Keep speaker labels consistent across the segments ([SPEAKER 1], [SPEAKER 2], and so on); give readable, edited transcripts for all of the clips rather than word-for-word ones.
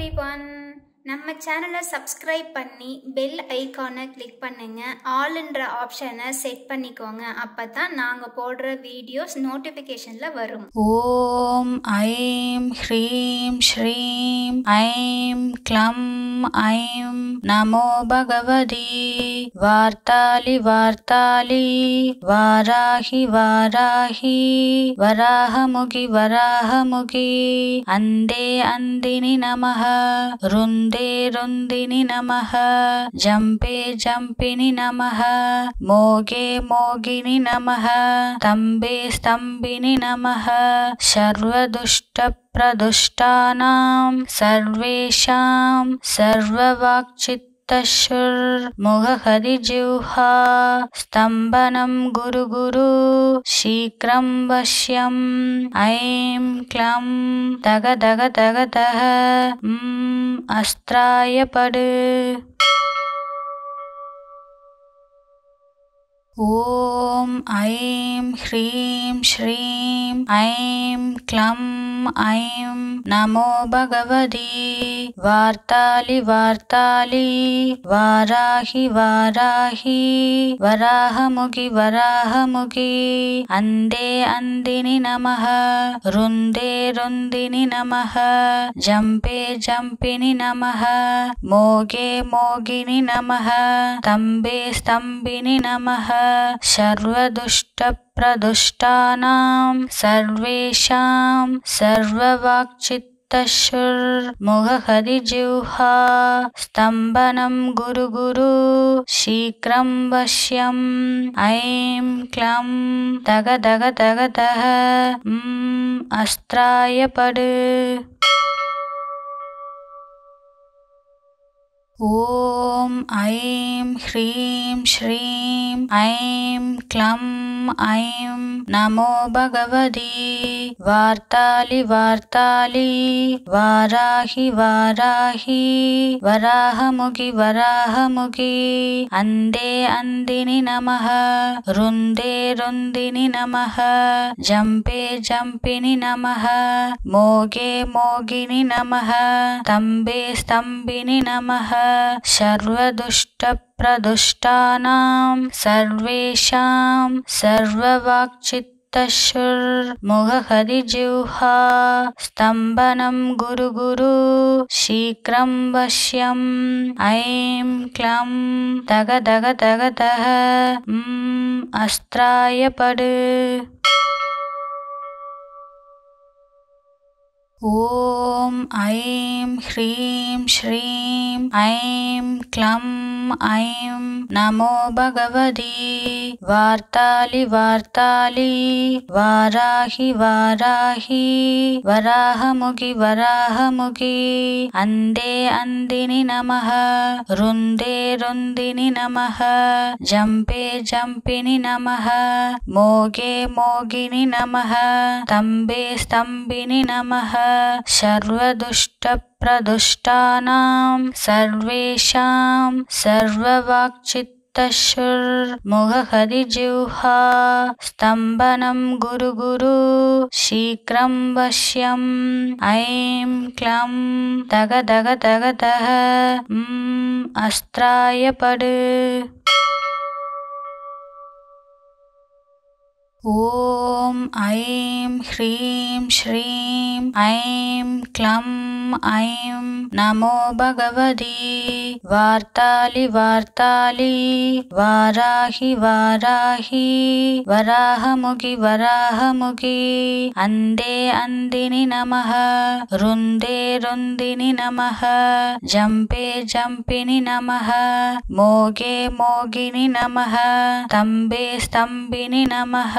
[SPEAKER 1] everyone. நம்ம சேனலை subscribe பண்ணி பெல் ஐகானை கிளிக் பண்ணுங்க. ஆல்ன்ற ஆப்ஷனை செட் பண்ணிக்கோங்க. அப்பதான் நாங்க போடுற வீடியோஸ் நோட்டிஃபிகேஷன்ல வரும்.
[SPEAKER 2] ஓம் ஐம் ஹ்ரீம் ஸ்ரீம் ஐம் க்ளம் ஐம் நமோ பகவதி வார்த்தாலி வார்த்தாலி வாராஹி வாராஹி வராஹமுகி வராஹமுகி அந்தே அந்தினி நமஹ ருந்தே ருந்தினி நமஹ ஜம்பே ஜம்பினி நமஹ மோகே மோகினி நமஹ தம்பே ஸ்தம்பினி நமஹ சர்வதுஷ்ட பிரதுஷ்டானாம் சர்வேஷாம் सर्ववाक्चित्तशुर्मुखहरिजिह्वा स्तम्भनं गुरु गुरु शीघ्रं वश्यम् ऐं क्लं तग तग तग तः अस्त्राय पड ओम ऐं ह्रीं श्रीं ऐं क्लं ऐं नमो भगवती वार्तालि वार्तालि वाराहि वाराहि वराहमुखि वराहमुखि अंदे अंदिनि नमः रुन्दे रुन्दिनि नमः जम्पे जम्पिनि नमः मोगे मोगिनि नमः तम्बे स्तम्बिनि नमः सर्वदुष्ट प्रदुष्टानां सर्वेषां सर्ववाक्चित्तशुर्मुखहरिजिह्वा स्तम्भनं गुरु गुरु शीघ्रं वश्यम् ऐं क्लं तग तग तग तः अस्त्राय पड ओम ऐं ह्रीं श्रीं ऐं क्लं ऐं नमो भगवती वार्तालि वार्तालि वाराहि वाराहि वराहमुखि वराहमुखि अंदे अंदिनि नमः रुन्दे रुन्दिनि नमः जम्पे जम्पिनि नमः मोगे मोगिनि नमः तम्बे स्तम्बिनि नमः सर्वदुष्ट प्रदुष्टानां सर्वेषां सर्ववाक्चित्तशुर्मुखहरिजिह्वा स्तम्भनं गुरु गुरु शीघ्रं वश्यम् ऐं क्लं तग तग तग तः अस्त्राय पड ओम ऐं ह्रीं श्रीं ऐं क्लं ऐं नमो भगवती वार्तालि वार्तालि वाराहि वाराहि वराहमुखि वराहमुखि अंदे अंदिनि नमः रुन्दे रुन्दिनि नमः जम्पे जम्पिनि नमः मोगे मोगिनि नमः तम्बे स्तम्बिनि नमः सर्वदुष्ट प्रदुष्टानां सर्वेषां सर्ववाक्चित्तशुर्मुखहरिजिह्वा स्तम्भनं गुरु गुरु शीघ्रं वश्यम् ऐं क्लं तग तग तग तः अस्त्राय पड ओम ऐं ह्रीं श्रीं ऐं क्लं ऐं नमो भगवती वार्तालि वार्तालि वाराहि वाराहि वराहमुखि वराहमुखि अंदे अंदिनि नमः रुन्दे रुन्दिनि नमः जम्पे जम्पिनि नमः मोगे मोगिनि नमः तम्बे स्तम्बिनि नमः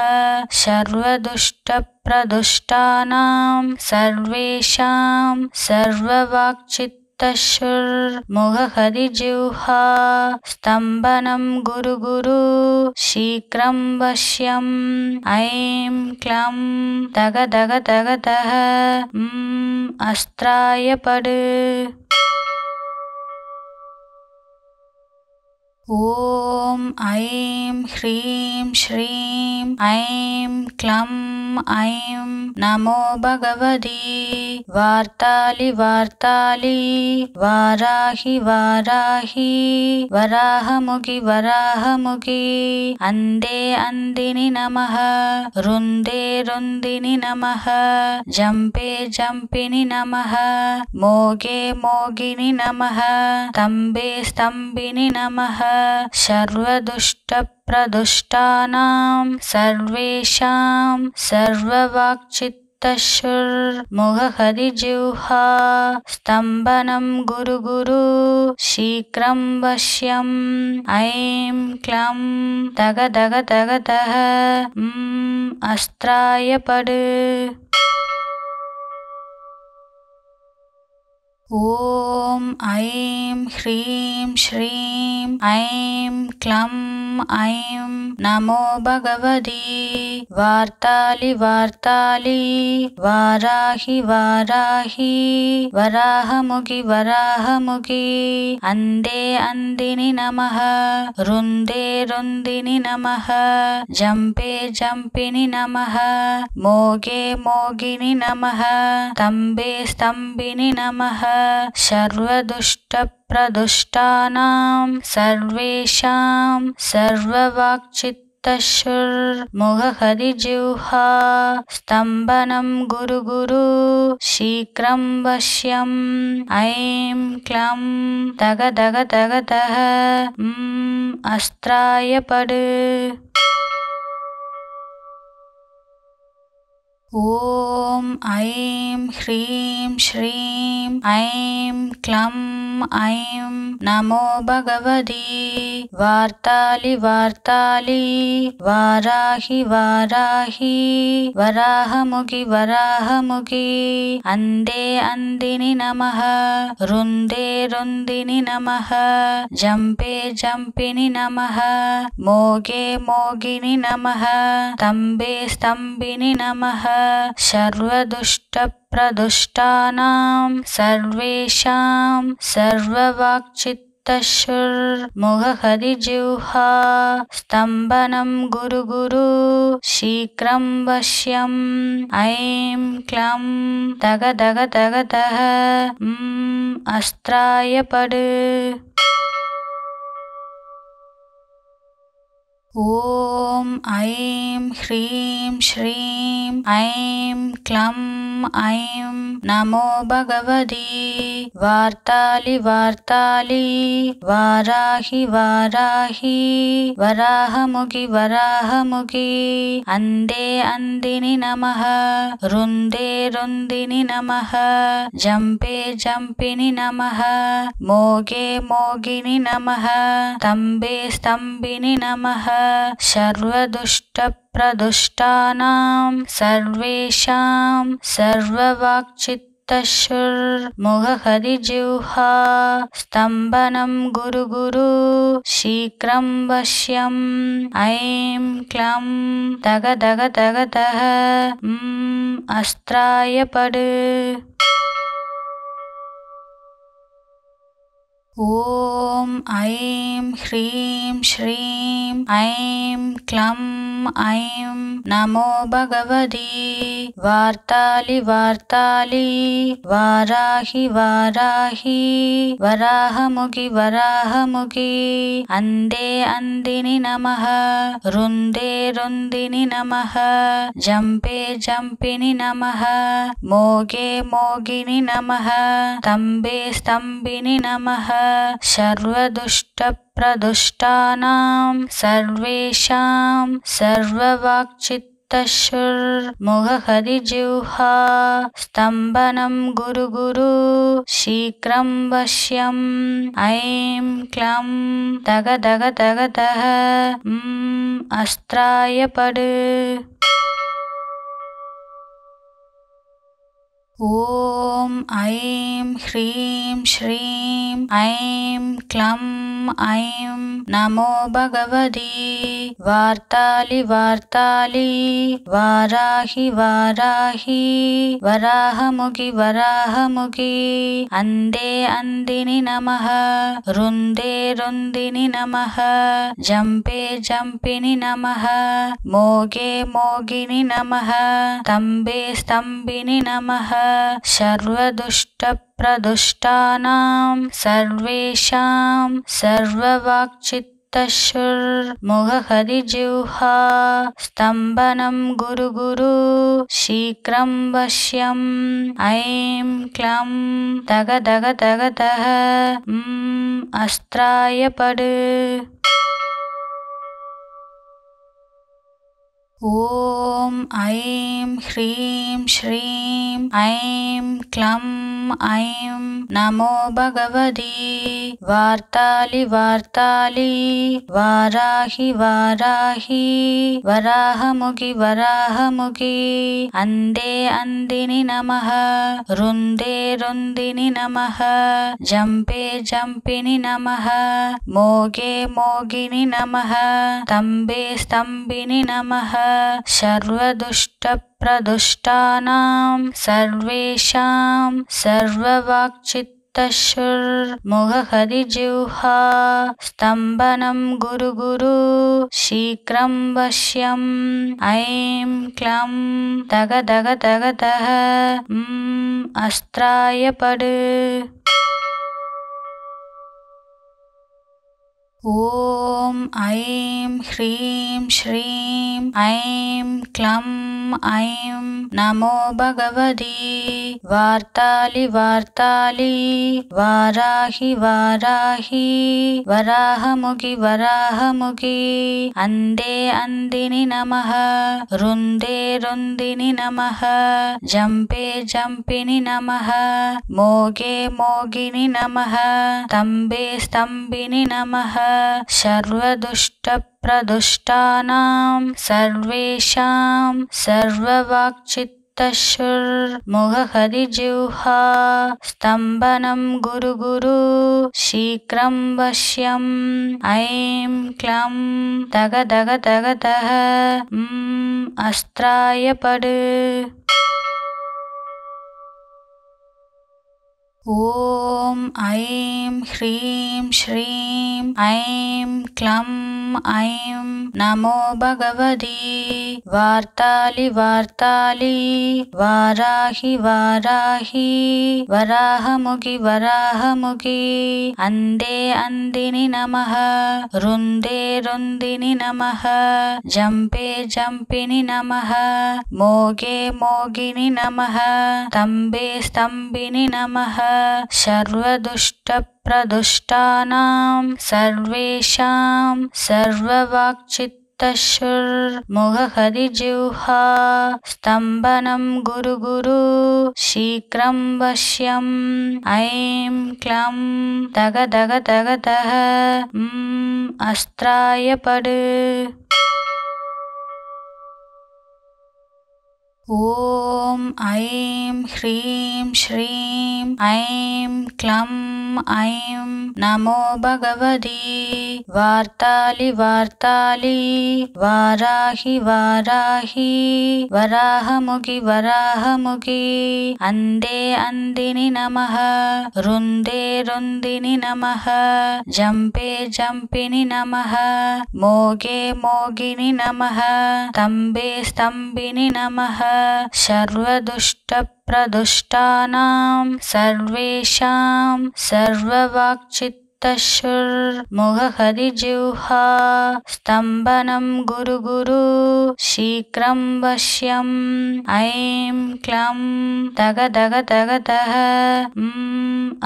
[SPEAKER 2] सर्वदुष्ट प्रदुष्टानां सर्वेषां सर्ववाक्चित्तशुर्मुखहरिजिह्वा स्तम्भनं गुरु गुरु शीघ्रं वश्यम् ऐं क्लं तग तग तग तः अस्त्राय पड ओम ऐं ह्रीं श्रीं ऐं क्लं ऐं नमो भगवति वार्तालि वार्तालि वाराहि वाराहि वराहमुखि वराहमुखि अंदे अंदिनि नमः रुंदे रुंदिनि नमः जंपे जंपिनि नमः मोगे मोगिनि नमः स्तंभे स्तंभिनि नमः सर्वदुष्टप्रदुष्टानां सर्वेषां सर्ववाक्चित्तशुर्मुखहरिजिह्वा स्तम्भनं गुरु गुरु शीघ्रं वश्यम् ऐं क्लं तग तग तग तः अस्त्राय पड ॐ ऐं ह्रीं श्रीं ऐं क्लं ऐं नमो भगवति वार्तालि वार्तालि वाराहि वाराहि वराहमुखि वराहमुखि अंदे अंदिनि नमः रुंदे रुंदिनि नमः जंपे जंपिनि नमः मोगे मोगिनि नमः स्तंभे स्तंभिनि नमः सर्वदुष्टप्रदुष्टानां सर्वेषां सर्ववाक्चित्तशुर्मुखहरिजिह्वा स्तम्भनं गुरु गुरु शीघ्रं वश्यम् ऐं क्लं तग तग तग तः अस्त्राय पड ॐ ऐं ह्रीं श्रीं ऐं क्लं ऐं नमो भगवति वार्तालि वार्तालि वाराहि वाराहि वराहमुखि वराहमुखि अंदे अंदिनि नमः रुंदे रुंदिनि नमः जंपे जंपिनि नमः मोगे मोगिनि नमः स्तंभे स्तंभिनि नमः सर्वदुष्टप्रदुष्टानां सर्वेषां सर्ववाक्चित्तशुर्मुखहरिजिह्वा स्तम्भनं गुरु गुरु शीघ्रं वश्यम् ऐं क्लं तग तग तग तः अस्त्राय पड ॐ ऐं ह्रीं श्रीं ऐं क्लं ऐं नमो भगवति वार्तालि वार्तालि वाराहि वाराहि वराहमुखि वराहमुखि अंदे अंदिनि नमः रुंदे रुंदिनि नमः जंपे जंपिनि नमः मोगे मोगिनि नमः स्तंभे स्तंभिनि नमः सर्वदुष्टप्रदुष्टानां सर्वेषां सर्ववाक्चित्तशुर्मुखहरिजिह्वा स्तम्भनं गुरु गुरु शीघ्रं वश्यम् ऐं क्लं तग तग तग तः अस्त्राय पड ॐ ऐं ह्रीं श्रीं ऐं क्लं ऐं नमो भगवति वार्तालि वार्तालि वाराहि वाराहि वराहमुखि वराहमुखि अंदे अंदिनि नमः रुंदे रुंदिनि नमः जंपे जंपिनि नमः मोगे मोगिनि नमः स्तंभे स्तंभिनि नमः सर्वदुष्टप्रदुष्टानां सर्वेषां सर्ववाक्चित्तशुर्मुखहरिजिह्वा स्तम्भनं गुरु गुरु शीघ्रं वश्यम् ऐं क्लं तग तग तग तः अस्त्राय पड ॐ ऐं ह्रीं श्रीं ऐं क्लं ऐं नमो भगवती वार्ताली वार्ताली वाराहि वाराहि वराहमुखि वराहमुखि अंदे अंदिनि नमः रुंदे रुंदिनि नमः जंपे जंपिनि नमः मोगे मोगिनि नमः स्तंभे स्तंभिनि नमः सर्वदुष्टप्रदुष्टानां सर्वेषां सर्ववाक्चित्तशुर्मुखहरिजिह्वा स्तम्भनं गुरु गुरु शीघ्रं वश्यम् ऐं क्लं तग तग तग तः अस्त्राय पडु ॐ ऐं ह्रीं श्रीं ऐं क्लं ऐं नमो भगवती वार्ताली वार्ताली वाराहि वाराहि वराहमुखि वराहमुखि अंदे अंदिनि नमः रुंदे रुंदिनि नमः जंपे जंपिनि नमः मोगे मोगिनि नमः स्तंभे स्तंभिनि नमः सर्वदुष्टप्रदुष्टानां सर्वेषां सर्ववाक्चित्तशुर्मुखहरिजिह्वा स्तम्भनं गुरु गुरु शीघ्रं वश्यम् ऐं क्लं तग तग तग तः अस्त्राय पडु ॐ ऐं ह्रीं श्रीं ऐं क्लं ऐं नमो भगवती वार्ताली वार्ताली वाराहि वाराहि वराहमुखि वराहमुखि अंदे अंदिनि नमः रुंदे रुंदिनि नमः जंपे जंपिनि नमः मोगे मोगिनि नमः स्तंभे स्तंभिनि नमः सर्वदुष्टप्रदुष्टानां सर्वेषां सर्ववाक्चित्तशुर्मुखहरिजिह्वा स्तम्भनं गुरु गुरु शीघ्रं वश्यम् ऐं क्लं तग तग तग तः अस्त्राय पडु ॐ ऐं ह्रीं श्रीं ऐं क्लं ऐं नमो भगवती वार्ताली वार्ताली वाराहि वाराहि वराहमुखि वराहमुखि अंदे अंदिनि नमः रुंदे रुंदिनि नमः जंपे जंपिनि नमः मोगे मोगिनि नमः स्तंभे स्तंभिनि नमः सर्वदुष्टप्रदुष्टानां सर्वेषां सर्ववाक्चित्तशुर्मुखहरिजिह्वा स्तम्भनं गुरु गुरु शीघ्रं वश्यम् ऐं क्लं तग तग तग तः अस्त्राय पडु ॐ ऐं ह्रीं श्रीं ऐं क्लं ऐं नमो भगवती वार्ताली वार्ताली वाराहि वाराहि वराहमुखि वराहमुखि अंदे अंदिनि नमः रुंदे रुंदिनि नमः जंपे जंपिनि नमः मोगे मोगिनि नमः स्तंभे स्तंभिनि नमः सर्वदुष्टप्रदुष्टानां सर्वेषां सर्ववाक्चित्तशुर्मुखहरिजिह्वा स्तम्भनं गुरु गुरु शीघ्रं वश्यम् ऐं क्लं तग तग तग तः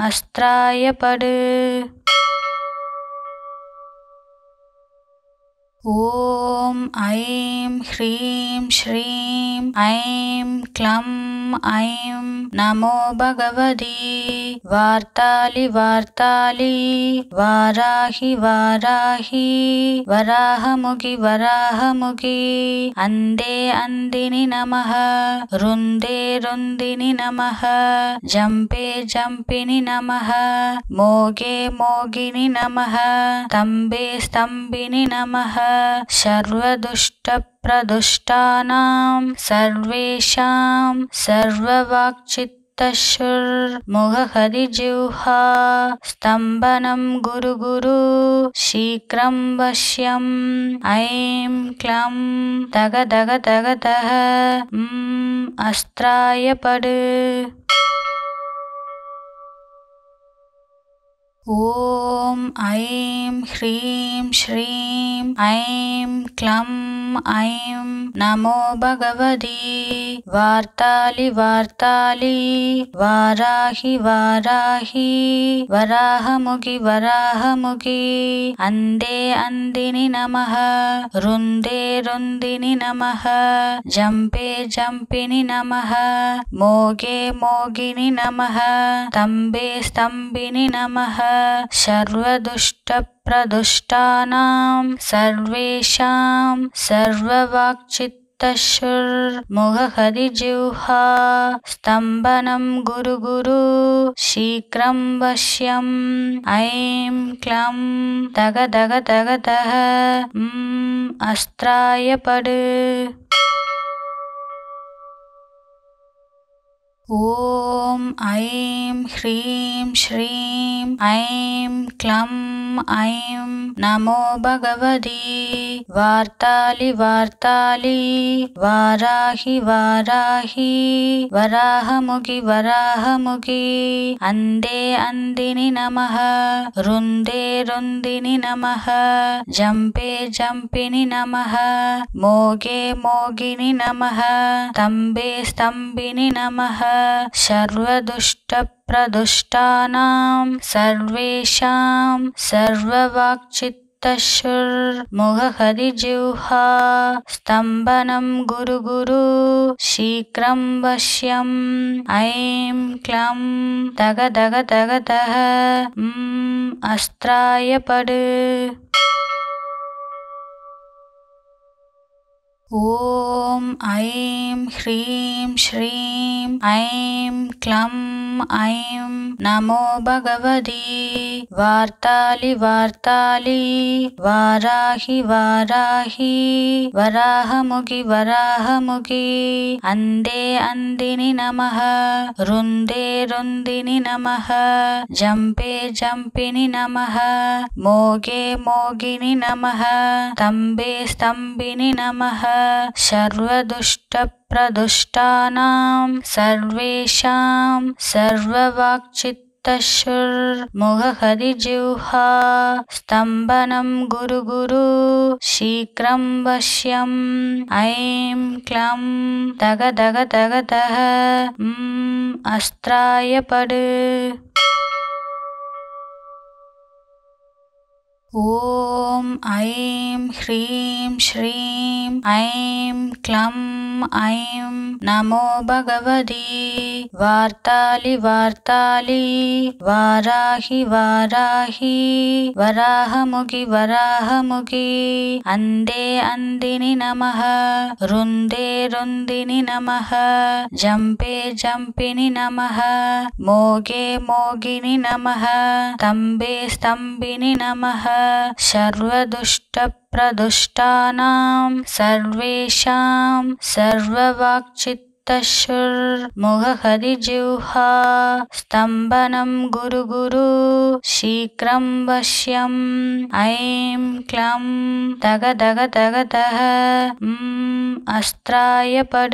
[SPEAKER 2] अस्त्राय पडु ॐ ऐं ह्रीं श्रीं ऐं क्लं ऐं नमो भगवति वार्तालि वार्तालि वाराहि वाराहि वराहमुखि वराहमुखि अंदे अंदिनि नमः रुंदे रुंदिनि नमः जंपे जंपिनि नमः मोगे मोगिनि नमः स्तंभे स्तंभिनि नमः सर्वदुष्टप्रदुष्टानां सर्वेषां सर्ववाक्चित्तशुर्मुखहरिजिह्वा स्तम्भनं गुरु गुरु शीघ्रं वश्यम् ऐं क्लं तग तग तग तः अस्त्राय पड ॐ ऐं ह्रीं श्रीं ऐं क्लं ऐं नमो भगवति वार्तालि वार्तालि वाराहि वाराहि वराहमुखि वराहमुखि अंदे अंदिनि नमः रुंदे रुंदिनि नमः जंपे जंपिनि नमः मोगे मोगिनि नमः स्तंभे स्तंभिनि नमः सर्वदुष्टप्रदुष्टानां सर्वेषां सर्ववाक्चित्तशुर्मुखहरिजिह्वा स्तम्भनं गुरु गुरु शीघ्रं वश्यम् ऐं क्लं तग तग तग तः अस्त्राय पड ॐ ऐं ह्रीं श्रीं ऐं क्लं ऐं नमो भगवति वार्तालि वार्तालि वाराहि वाराहि वराहमुखि वराहमुखि अंदे अंदिनि नमः रुंदे रुंदिनि नमः जंपे जंपिनि नमः मोगे मोगिनि नमः स्तंभे स्तंभिनि नमः सर्वदुष्टप्रदुष्टानां सर्वेषां सर्ववाक्चित्तशुर्मुखहरिजिह्वा स्तम्भनं गुरु गुरु शीघ्रं वश्यम् ऐं क्लं तग तग तग तः अस्त्राय पड ॐ ऐं ह्रीं श्रीं ऐं क्लं ऐं नमो भगवति वार्तालि वार्तालि वाराहि वाराहि वराहमुखि वराहमुखि अंदे अंदिनि नमः रुंदे रुंदिनि नमः जंपे जंपिनि नमः मोगे मोगिनि नमः स्तंभे स्तंभिनि नमः सर्वदुष्टप्रदुष्टानां सर्वेषां सर्ववाक्चित्तशुर्मुखहरिजिह्वा स्तम्भनं गुरु गुरु शीघ्रं वश्यम् ऐं क्लं तग तग तग तः अस्त्राय पड ॐ ऐं ह्रीं श्रीं ऐं क्लं ऐं नमो भगवति वार्तालि वार्तालि वाराहि वाराहि वराहमुखि वराहमुखि अंदे अंदिनि नमः रुंदे रुंदिनि नमः जंपे जंपिनि नमः मोगे मोगिनि नमः स्तंभे स्तंभिनि नमः सर्वदुष्टप्रदुष्टानां सर्वेषां सर्ववाक्चित्तशुर्मुखहरिजिह्वा स्तम्भनं गुरु गुरु शीघ्रं वश्यम् ऐं क्लं तग तग तग तः अस्त्राय पड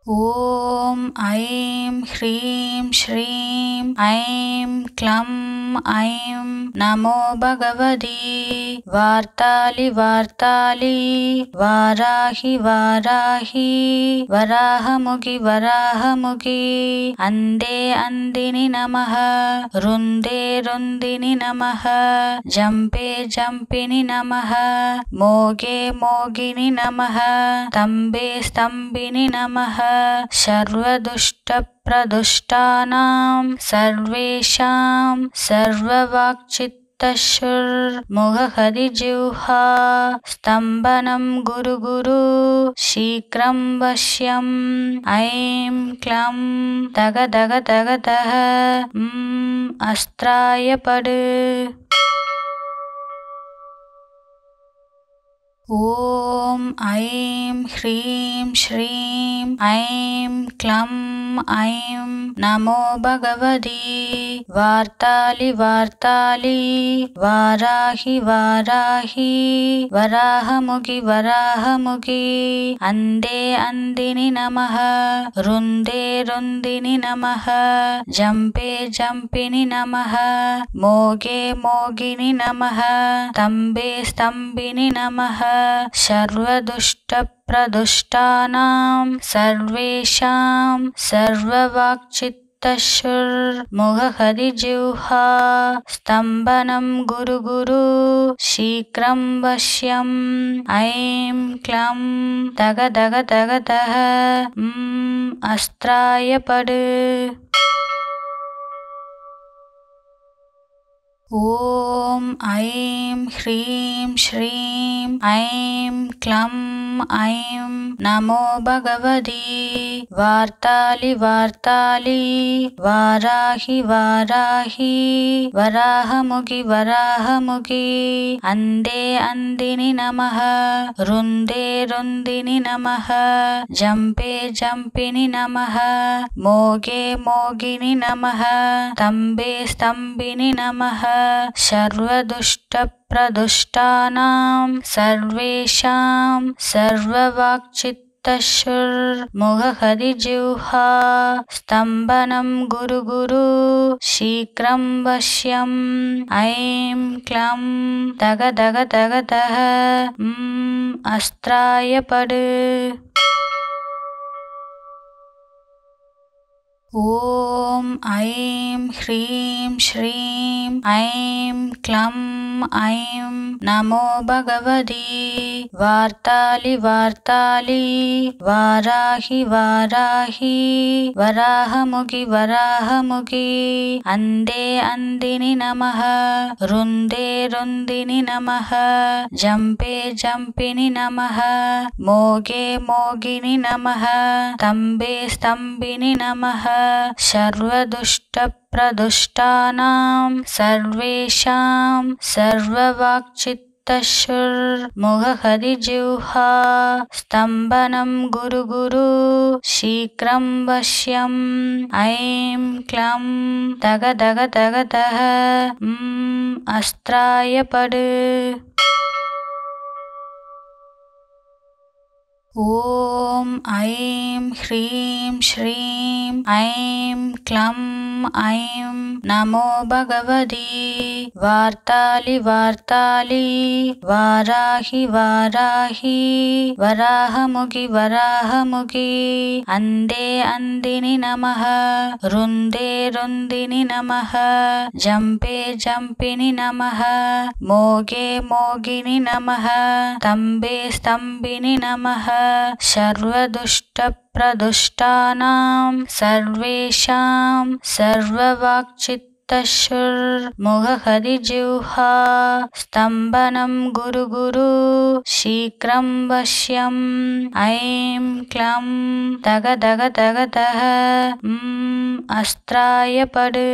[SPEAKER 2] ॐ ऐं ह्रीं श्रीं ऐं क्लं ऐं नमो भगवति वार्तालि वार्तालि वाराहि वाराहि वराहमुखि वराहमुखि अंदे अंदिनि नमः रुंदे रुंदिनि नमः जंपे जंपिनि नमः मोगे मोगिनि नमः स्तंभे स्तंभिनि नमः सर्वदुष्टप्रदुष्टानां सर्वेषां सर्ववाक्चित्तशुर्मुखहरिजिह्वा स्तम्भनं गुरु गुरु शीघ्रं वश्यम् ऐं क्लं तग तग तग तः अस्त्राय पडु ॐ ऐं ह्रीं श्रीं ऐं क्लं ऐं नमो भगवति वार्तालि वार्तालि वाराहि वाराहि वराहमुखि वराहमुखि अंदे अंदिनि नमः रुंदे रुंदिनि नमः जंपे जंपिनि नमः मोगे मोगिनि नमः स्तंभे स्तंभिनि नमः सर्वदुष्टप्रदुष्टानां सर्वेषां सर्ववाक्चित्तशुर्मुखहरिजिह्वा स्तम्भनं गुरु गुरु शीघ्रं वश्यम् ऐं क्लं तग तग तग तः अस्त्राय पडु ॐ ऐं ह्रीं श्रीं ऐं क्लं ऐं नमो भगवति वार्तालि वार्तालि वाराहि वाराहि वराहमुखि वराहमुखि अंदे अंदिनि नमः रुंदे रुंदिनि नमः जंपे जंपिनि नमः मोगे मोगिनि नमः स्तंभे स्तंभिनि नमः सर्वदुष्टप्रदुष्टानां सर्वेषां सर्ववाक्चित्तशुर्मुखहरिजिह्वा स्तम्भनं गुरु गुरु शीघ्रं वश्यम् ऐं क्लं तग तग तग तः अस्त्राय पडु ॐ ऐं ह्रीं श्रीं ऐं क्लं ऐं नमो भगवति वार्तालि वार्तालि वाराहि वाराहि वराहमुखि वराहमुखि अंदे अंदिनि नमः रुंदे रुंदिनि नमः जंपे जंपिनि नमः मोगे मोगिनि नमः स्तंभे स्तंभिनि नमः सर्वदुष्टप्रदुष्टानां सर्वेषां सर्ववाक्चित्तशुर्मुखहरिजिह्वा स्तम्भनं गुरु गुरु शीघ्रं वश्यम् ऐं क्लं तग तग तग तः अस्त्राय पडु ॐ ऐं ह्रीं श्रीं ऐं क्लं ऐं नमो भगवति वार्तालि वार्तालि वाराहि वाराहि वराहमुखि वराहमुखि अंदे अंदिनि नमः रुंदे रुंदिनि नमः जंपे जंपिनि नमः मोगे मोगिनि नमः स्तंभे स्तंभिनि नमः सर्वदुष्टप्रदुष्टानां सर्वेषां सर्ववाक्चित्तशुर्मुखहरिजिह्वा स्तम्भनं गुरु गुरु शीघ्रं वश्यम् ऐं क्लं तग तग तग तः अस्त्राय पडु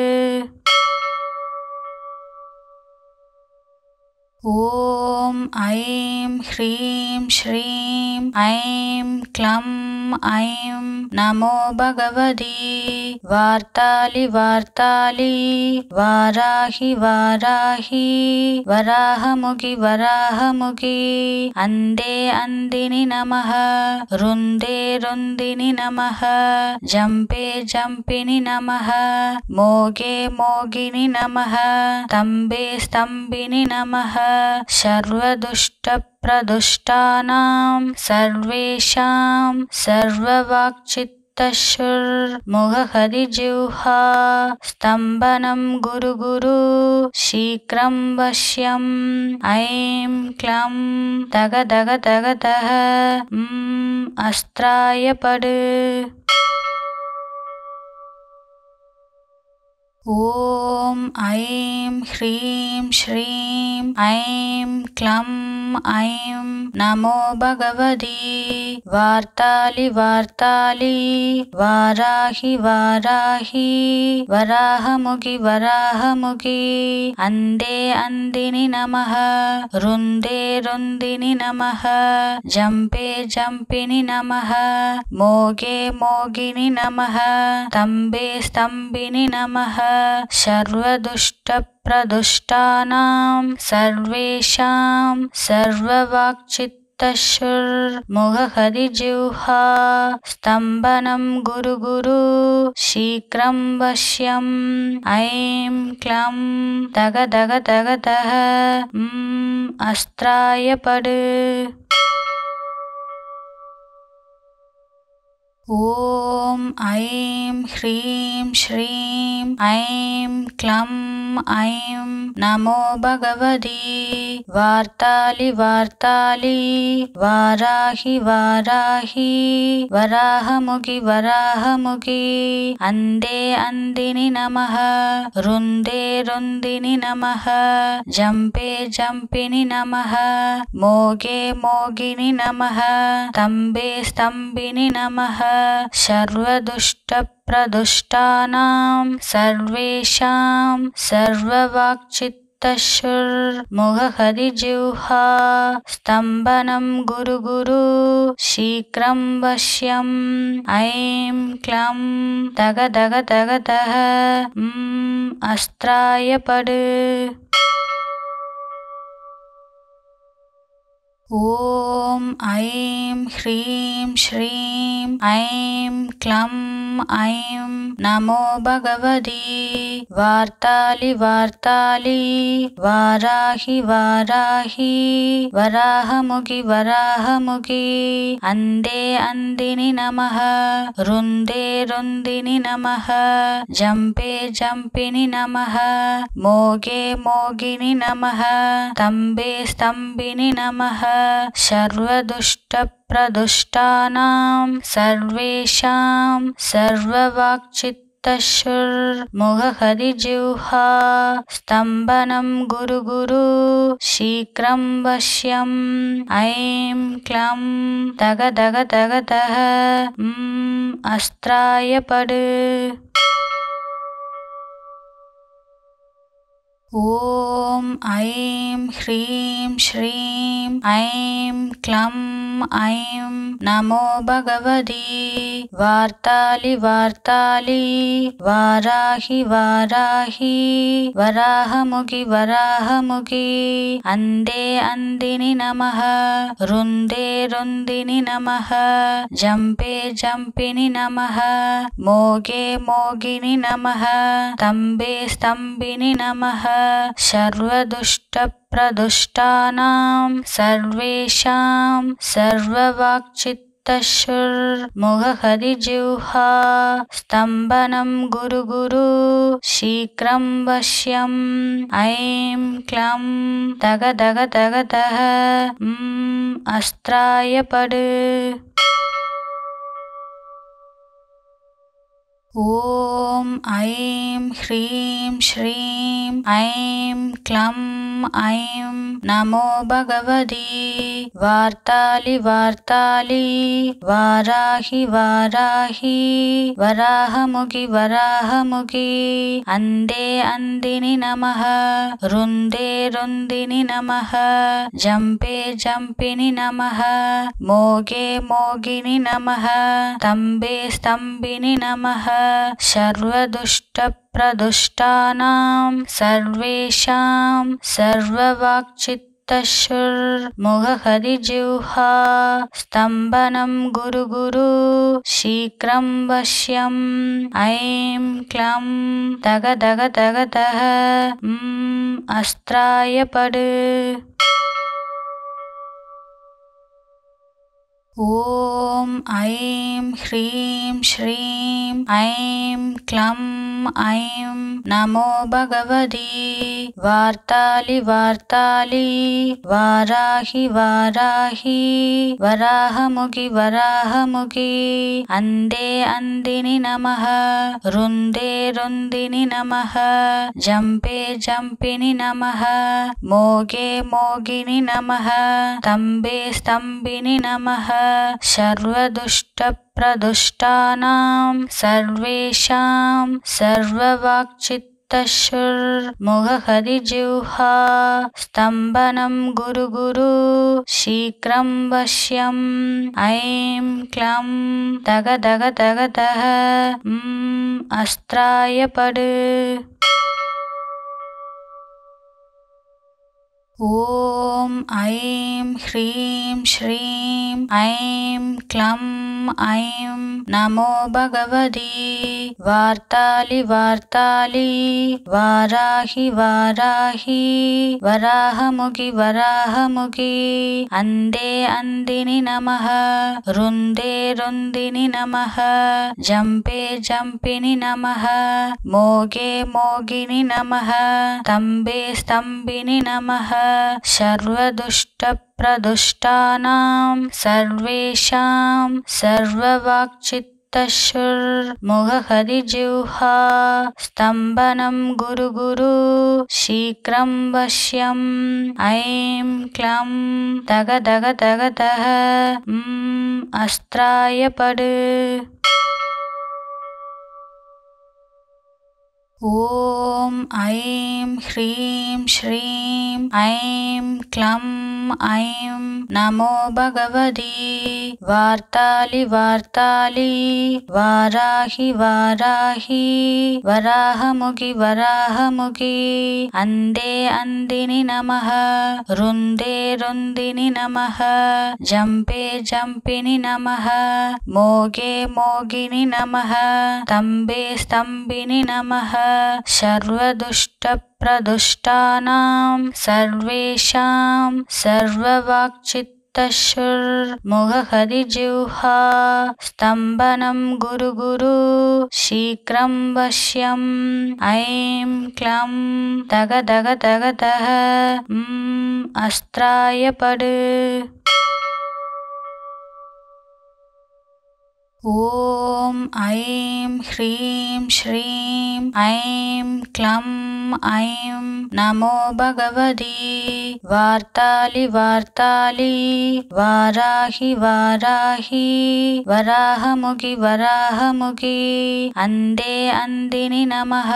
[SPEAKER 2] ॐ ऐं ह्रीं श्रीं ऐं क्लं ऐं नमो भगवति वार्तालि वार्तालि वाराहि वाराहि वराहमुखि वराहमुखि अंदे अंदिनि नमः रुंदे रुंदिनि नमः जंपे जंपिनि नमः मोगे मोगिनि नमः स्तंभे स्तंभिनि नमः सर्वदुष्टप्रदुष्टानां सर्वेषां सर्ववाक्चित्तशुर्मुखहरिजिह्वा स्तम्भनं गुरु गुरु शीघ्रं वश्यम् ऐं क्लं तग तग तग तः अस्त्राय पडु ॐ ऐं ह्रीं श्रीं ऐं क्लं ऐं नमो भगवति वार्तालि वार्तालि वाराहि वाराहि वराहमुखि वराहमुखि अंदे अंदिनि नमः रुंदे रुंदिनि नमः जंपे जंपिनि नमः मोगे मोगिनि नमः स्तंभे स्तंभिनि नमः सर्वदुष्टप्रदुष्टानां सर्वेषां सर्ववाक्चित्तशुर्मुखहरिजिह्वा स्तम्भनं गुरु गुरु शीघ्रं वश्यम् ऐं क्लं तग तग तग तः अस्त्राय पडु ॐ ऐं ह्रीं श्रीं ऐं क्लं ऐं नमो भगवति वार्तालि वार्तालि वाराहि वाराहि वराहमुखि वराहमुखि अंदे अंदिनि नमः रुंदे रुंदिनि नमः जंपे जंपिनि नमः मोगे मोगिनि नमः स्तंभे स्तंभिनि नमः सर्वदुष्टप्रदुष्टानां सर्वेषां सर्ववाक्चित्तशुर्मुखहरिजिह्वा स्तम्भनं गुरु गुरु शीघ्रं वश्यम् ऐं क्लं तग तग तग तः अस्त्राय पडु ॐ ऐं ह्रीं श्रीं ऐं क्लं ऐं नमो भगवति वार्तालि वार्तालि वाराहि वाराहि वराहमुखि वराहमुखि अंदे अंदिनि नमः रुंदे रुंदिनि नमः जंपे जंपिनि नमः मोगे मोगिनि नमः स्तंभे स्तंभिनि नमः सर्वदुष्टप्रदुष्टानां सर्वेषां सर्ववाक्चित्तशुर्मुखहरिजिह्वा स्तम्भनं गुरु गुरु शीघ्रं वश्यम् ऐं क्लं तग तग तग तः अस्त्राय पडु ॐ ऐं ह्रीं श्रीं ऐं क्लं ऐं नमो भगवति वार्तालि वार्तालि वाराहि वाराहि वराहमुखि वराहमुखि अंदे अंदिनि नमः रुंदे रुंदिनि नमः जंपे जंपिनि नमः मोगे मोगिनि नमः स्तंभे स्तंभिनि नमः सर्वदुष्टप्रदुष्टानां सर्वेषां सर्ववाक्चित्तशुर्मुखहरिजिह्वा स्तम्भनं गुरु गुरु शीघ्रं वश्यम् ऐं क्लं तग तग तग तः अस्त्राय पडु ॐ ऐं ह्रीं श्रीं ऐं क्लं ऐं नमो भगवति वार्तालि वार्तालि वाराहि वाराहि वराहमुखि वराहमुखि अन्धे अन्दिनि नमः रुन्दे रुन्दिनि नमः जम्पे जम्पिनि नमः मोगे मोगिनि नमः स्तम्भे स्तम्भिनि नमः सर्वदुष्टप्रदुष्टानां सर्वेषां सर्ववाक्चित्तशुर्मुखहरिजिह्वा स्तम्भनं गुरु गुरु शीघ्रं वश्यम् ऐं क्लं तग तग तग तः अस्त्राय पडु ॐ ऐं ह्रीं श्रीं ऐं क्लं ऐं नमो भगवति वार्तालि वार्तालि वाराहि वाराहि वराहमुखि वराहमुखि अन्धे अन्दिनि नमः रुन्दे रुन्दिनि नमः जम्पे जम्पिनि नमः मोगे मोगिनि नमः स्तम्भे स्तम्भिनि नमः सर्वदुष्टप्रदुष्टानां सर्वेषां सर्ववाक्चित्तशुर्मुखहरिजिह्वा स्तम्भनं गुरु गुरु शीघ्रं वश्यम् ऐं क्लं तग तग तग तः अस्त्राय पडु ॐ ऐं ह्रीं श्रीं ऐं क्लं ऐं नमो भगवति वार्तालि वार्तालि वाराहि वाराहि वराहमुखि वराहमुखि अन्धे अन्दिनि नमः रुन्दे रुन्दिनि नमः जम्पे जम्पिनि नमः मोगे मोगिनि नमः स्तम्भे स्तम्भिनि नमः सर्वदुष्टप्रदुष्टानां सर्वेषां सर्ववाक्चित्तशुर्मुखहरिजिह्वा स्तम्भनं गुरु गुरु शीघ्रं वश्यम् ऐं क्लं तग तग तग तः अस्त्राय पडु ॐ ऐं ह्रीं श्रीं ऐं क्लं ऐं नमो भगवति वार्तालि वार्तालि वाराहि वाराहि वराहमुखि वराहमुखि अन्धे अन्दिनि नमः रुन्दे रुन्दिनि नमः जम्पे जम्पिनि नमः मोगे मोगिनि नमः स्तम्भे स्तम्भिनि नमः सर्वदुष्टप्रदुष्टानां सर्वेषां सर्ववाक्चित्तशुर्मुखहरिजिह्वा स्तम्भनं गुरु गुरु शीघ्रं वश्यम् ऐं क्लं तग तग तग तः अस्त्राय पडु ॐ ऐं ह्रीं श्रीं ऐं क्लं ऐं नमो भगवति वार्तालि वार्तालि वाराहि वाराहि वराहमुखि वराहमुखि अन्धे अन्दिनि नमः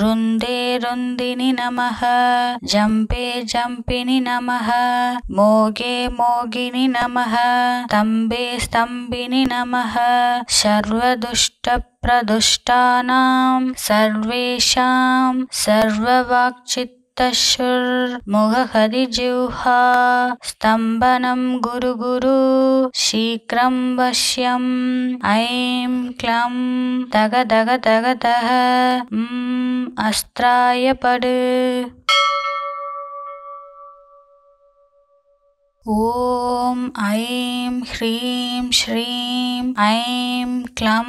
[SPEAKER 2] रुन्दे रुन्दिनि नमः जम्पे जम्पिनि नमः मोगे मोगिनि नमः स्तम्भे स्तम्भिनि नमः सर्वदुष्टप्रदुष्टानां सर्वेषां सर्ववाक्चित्तशुर्मुखहरिजिह्वा स्तम्भनं गुरु गुरु शीघ्रं वश्यम् ऐं क्लं तग तग तग तः अस्त्राय पडु ॐ ऐं ह्रीं श्रीं ऐं क्लं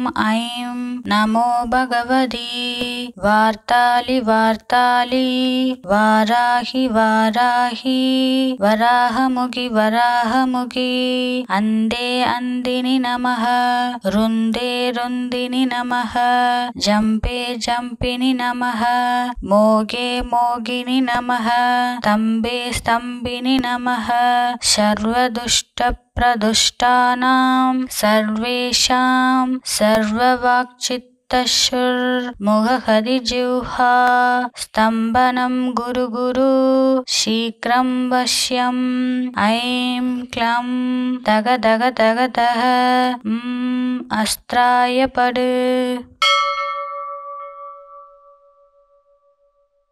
[SPEAKER 2] ऐं नमो भगवति वार्तालि वार्तालि वाराहि वाराहि वराहमुखि वराहमुखि अन्धे अन्धिनि नमः रुन्दे रुन्दिनि नमः जम्पे जम्पिनि नमः मोगे मोगिनि नमः स्तम्भे स्तम्भिनि नमः सर्वदुष्टप्रदुष्टानां सर्वेषां सर्ववाक्चित्तशुर्मुखहरिजिह्वा स्तम्भनं गुरु गुरु शीघ्रं वश्यम् ऐं क्लं तग तग तग तः अस्त्राय पडु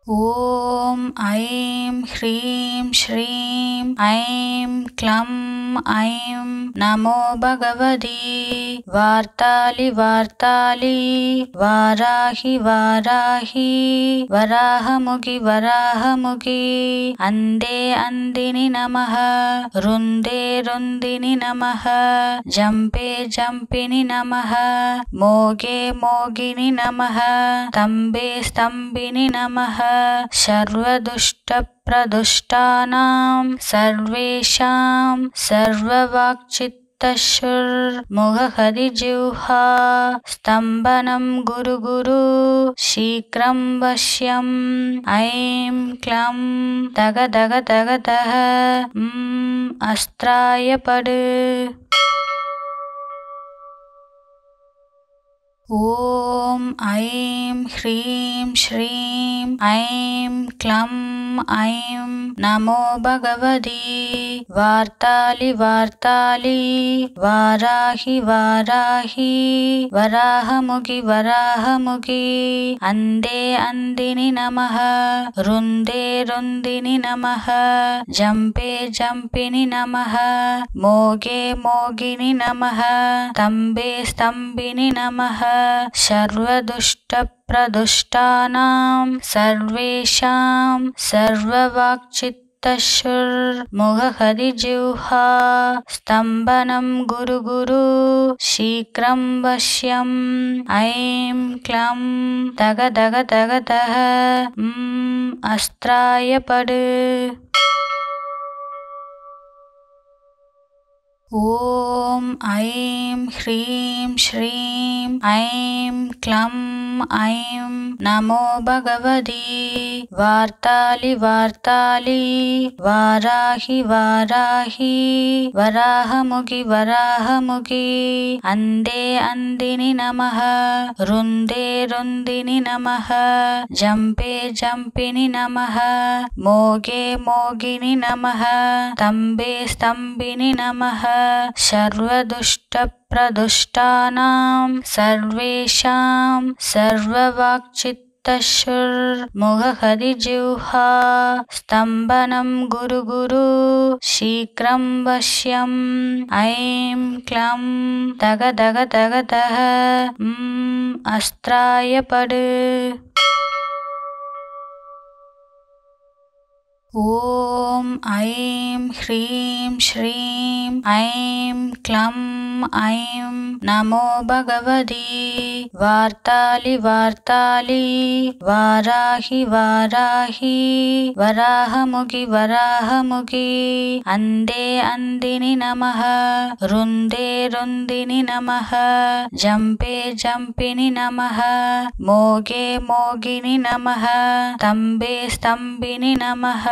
[SPEAKER 2] ॐ ऐं ह्रीं श्रीं ऐं क्लं ऐं नमो भगवति वार्तालि वार्तालि वाराहि वाराहि वराहमुखि वराहमुखि अन्धे अन्धिनि नमः रुन्दे रुन्दिनि नमः जम्पे जम्पिनि नमः मोगे मोगिनि नमः स्तम्भे स्तम्भिनि नमः सर्वदुष्टप्रदुष्टानां सर्वेषां सर्ववाक्चित्तशुर्मुखहरिजिह्वा स्तम्भनं गुरु गुरु शीघ्रं वश्यम् ऐं क्लं तग तग तग तः अस्त्राय पडु ॐ ऐं ह्रीं श्रीं ऐं क्लं ऐं नमो भगवति वार्तालि वार्तालि वाराहि वाराहि वराहमुखि वराहमुखि अन्धे अन्धिनि नमः रुन्दे रुन्दिनि नमः जम्पे जम्पिनि नमः मोगे मोगिनि नमः स्तम्भे स्तम्भिनि नमः सर्वदुष्टप्रदुष्टानां सर्वेषां सर्ववाक्चित्तशुर्मुखहरिजिह्वा स्तम्भनं गुरु गुरु शीघ्रं वश्यम् ऐं क्लं तग तग तग तः अस्त्राय पडु ॐ ऐं ह्रीं श्रीं ऐं क्लं ऐं नमो भगवति वार्तालि वार्तालि वाराहि वाराहि वराहमुखि वराहमुखि अन्धे अन्धिनि नमः रुन्दे रुन्दिनि नमः जम्पे जम्पिनि नमः मोगे मोगिनि नमः स्तम्भे स्तम्भिनि नमः सर्वदुष्टप्रदुष्टानां सर्वेषां सर्ववाक्चित्तशुर्मुखहरिजिह्वा स्तम्भनं गुरु गुरु शीघ्रं वश्यम् ऐं क्लं तग तग तग तः अस्त्राय पडु ॐ ऐं ह्रीं श्रीं ऐं क्लं ऐं नमो भगवति वार्तालि वार्तालि वाराहि वाराहि वराहमुखि वराहमुखि अन्धे अन्धिनि नमः रुन्दे रुन्दिनि नमः जम्पे जम्पिनि नमः मोगे मोगिनि नमः स्तम्भे स्तम्भिनि नमः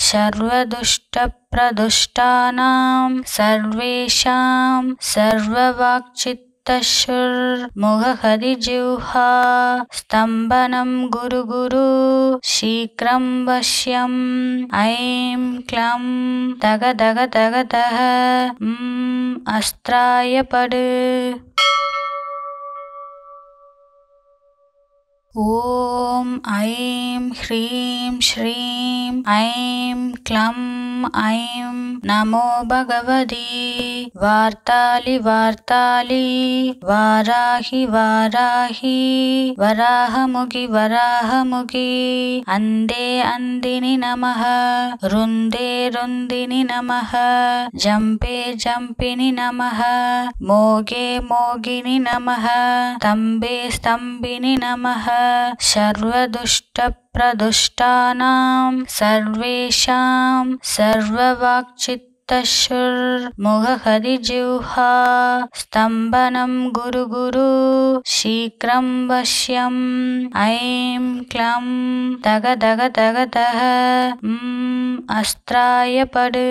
[SPEAKER 2] सर्वदुष्टप्रदुष्टानां सर्वेषां सर्ववाक्चित्तशुर्मुखहरिजिह्वा स्तम्भनं गुरु गुरु शीघ्रं वश्यम् ऐं क्लं तग तग तग तः अस्त्राय पडु ॐ ऐं ह्रीं श्रीं ऐं क्लं ऐं नमो भगवती वार्तालि वाराहि वराहमुखि अन्धे अन्दिनि नमः रुन्दिनि नमः जम्पिनि नमः मोगिनि नमः स्तम्भिनि नमः सर्वदुष्टप्रदुष्टानां सर्वेषां सर्ववाक्चित्तशुर्मुखहरिजिह्वा स्तम्भनं गुरु शीघ्रं वश्यम् ऐं क्लं तगतः अस्त्राय पडु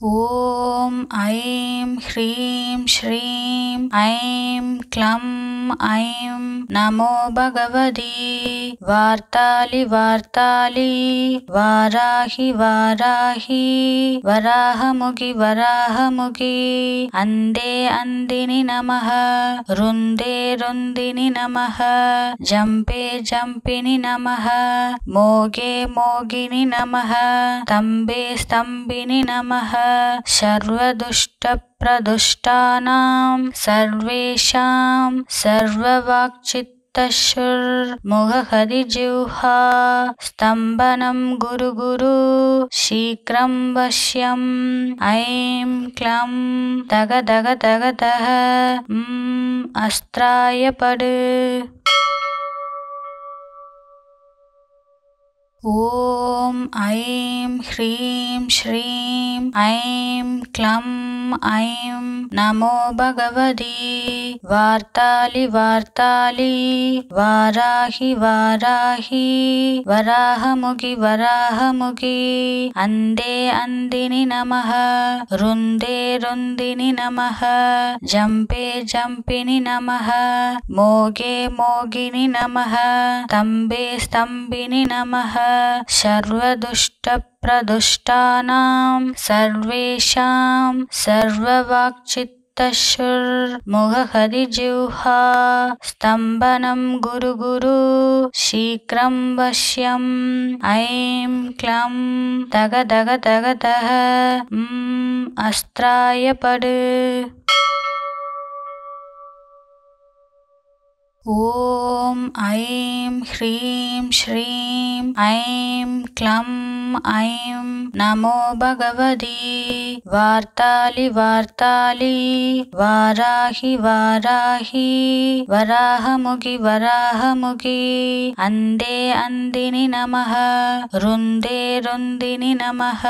[SPEAKER 2] ॐ ऐं ह्रीं श्रीं ऐं क्लं ऐं नमो भगवती वार्तालि वाराहि वराहमुखि अन्धे अन्दिनि नमः रुन्दिनि नमः जम्पिनि नमः मोगिनि नमः स्तम्भिनि नमः सर्वदुष्टप्रदुष्टानां सर्वेषां सर्ववाक्चित्तशुर्मुखहरिजिह्वा स्तम्भनं गुरु शीघ्रं वश्यम् ऐं क्लं तगतः अस्त्राय पडु ॐ ऐं ह्रीं श्रीं ऐं क्लं ऐं नमो भगवती वार्तालि वाराहि वराहमुखि अन्धे अन्दिनि नमः रुन्दिनि नमः जम्पिनि नमः मोगिनि नमः स्तम्भिनि नमः सर्वदुष्टप्रदुष्टानां सर्वेषां सर्ववाक्चित्तशुर्मुखहरिजिह्वा स्तम्भनं गुरु शीघ्रं वश्यम् ऐं क्लं तगतः अस्त्राय पडु ॐ ऐं ह्रीं श्रीं ऐं क्लं ऐं नमो भगवती वार्तालि वाराहि वराहमुखि अन्धे अन्दिनि नमः रुन्दिनि नमः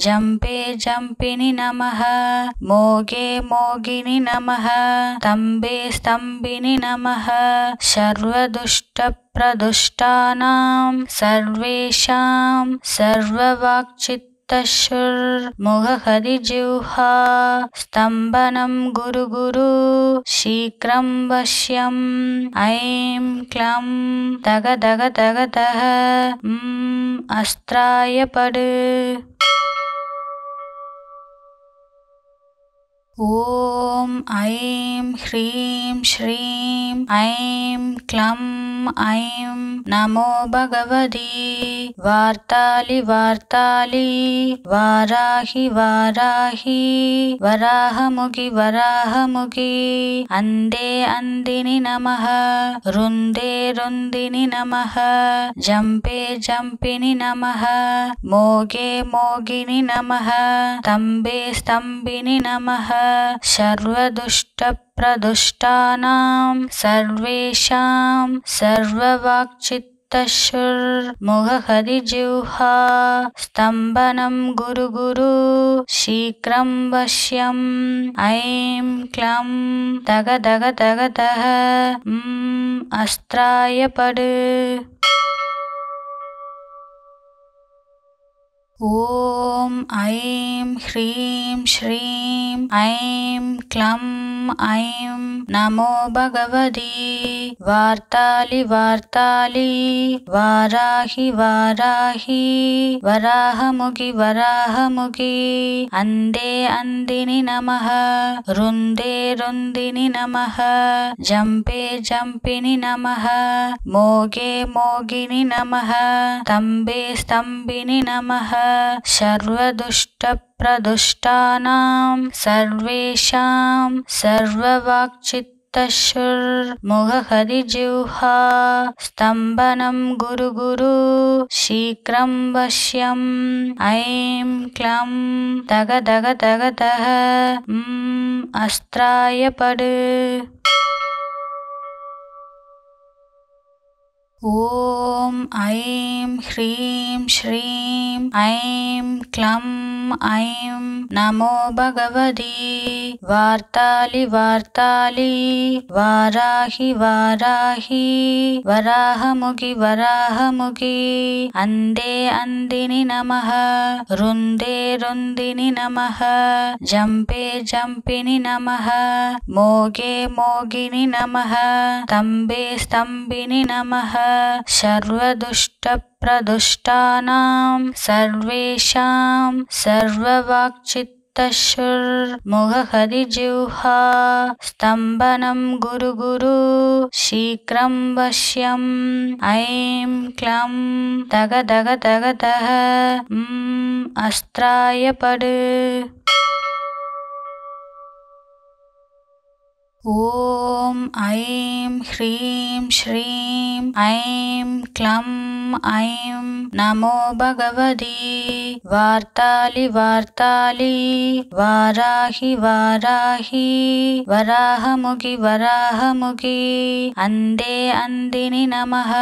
[SPEAKER 2] जम्पिनि नमः मोगिनि नमः स्तम्भिनि नमः सर्वदुष्टप्रदुष्टानां सर्वेषां सर्ववाक्चित्तशुर्मुखहरिजिह्वा स्तम्भनं गुरु शीघ्रं वश्यम् ऐं क्लं तगतः अस्त्राय पडु ॐ ऐं ह्रीं श्रीं ऐं क्लं ऐं नमो भगवती वार्तालि वाराहि वराहमुखि अन्धे अन्दिनि नमः रुन्दिनि नमः जम्पिनि नमः मोगिनि नमः स्तम्भिनि नमः सर्वदुष्टप्रदुष्टानां सर्वेषां सर्ववाक्चित्तशुर्मुखहरिजिह्वा स्तम्भनं गुरु शीघ्रं वश्यम् ऐं क्लं तगतः अस्त्राय पडु ॐ ऐं ह्रीं श्रीं ऐं क्लं ऐं नमो भगवती वार्ताली वार्ताली वाराहि वाराहि वराहमुखि वराहमुखि अंदे अंदिनि नमः रुंदे रुंदिनि नमः जंपे जंपिनि नमः मोगे मोगिनि नमः स्तंभे स्तंभिनि नमः सर्वदुष्टप्रदुष्टानां सर्वेषां सर्ववाक्चित्तशुर्मुखहरिजिह्वा स्तंभनं गुरु गुरु शीघ्रं वश्यम् ऐं क्लं तग तग तग तः अस्त्राय पड ॐ ऐं ह्रीं श्रीं ऐं क्लं ऐं नमो भगवती वार्ताली वार्ताली वाराहि वाराहि वराहमुखि वराहमुखि अंदे अंदिनि नमः रुंदे रुंदिनि नमः जंपे जंपिनि नमः मोगे मोगिनि नमः स्तंभे स्तंभिनि नमः सर्वदुष्टप्रदुष्टानां सर्वेषां सर्ववाक्चित्तशुर्मुखहरिजिह्वा स्तंभनं गुरु गुरु शीघ्रं वश्यम् ऐं क्लं तग तग तग तः अस्त्राय पड ॐ ऐं ह्रीं श्रीं ऐं क्लं ऐं नमो भगवती वार्ताली वार्ताली वाराहि वाराहि वराहमुखि वराहमुखि अंदे अंदिनि नमः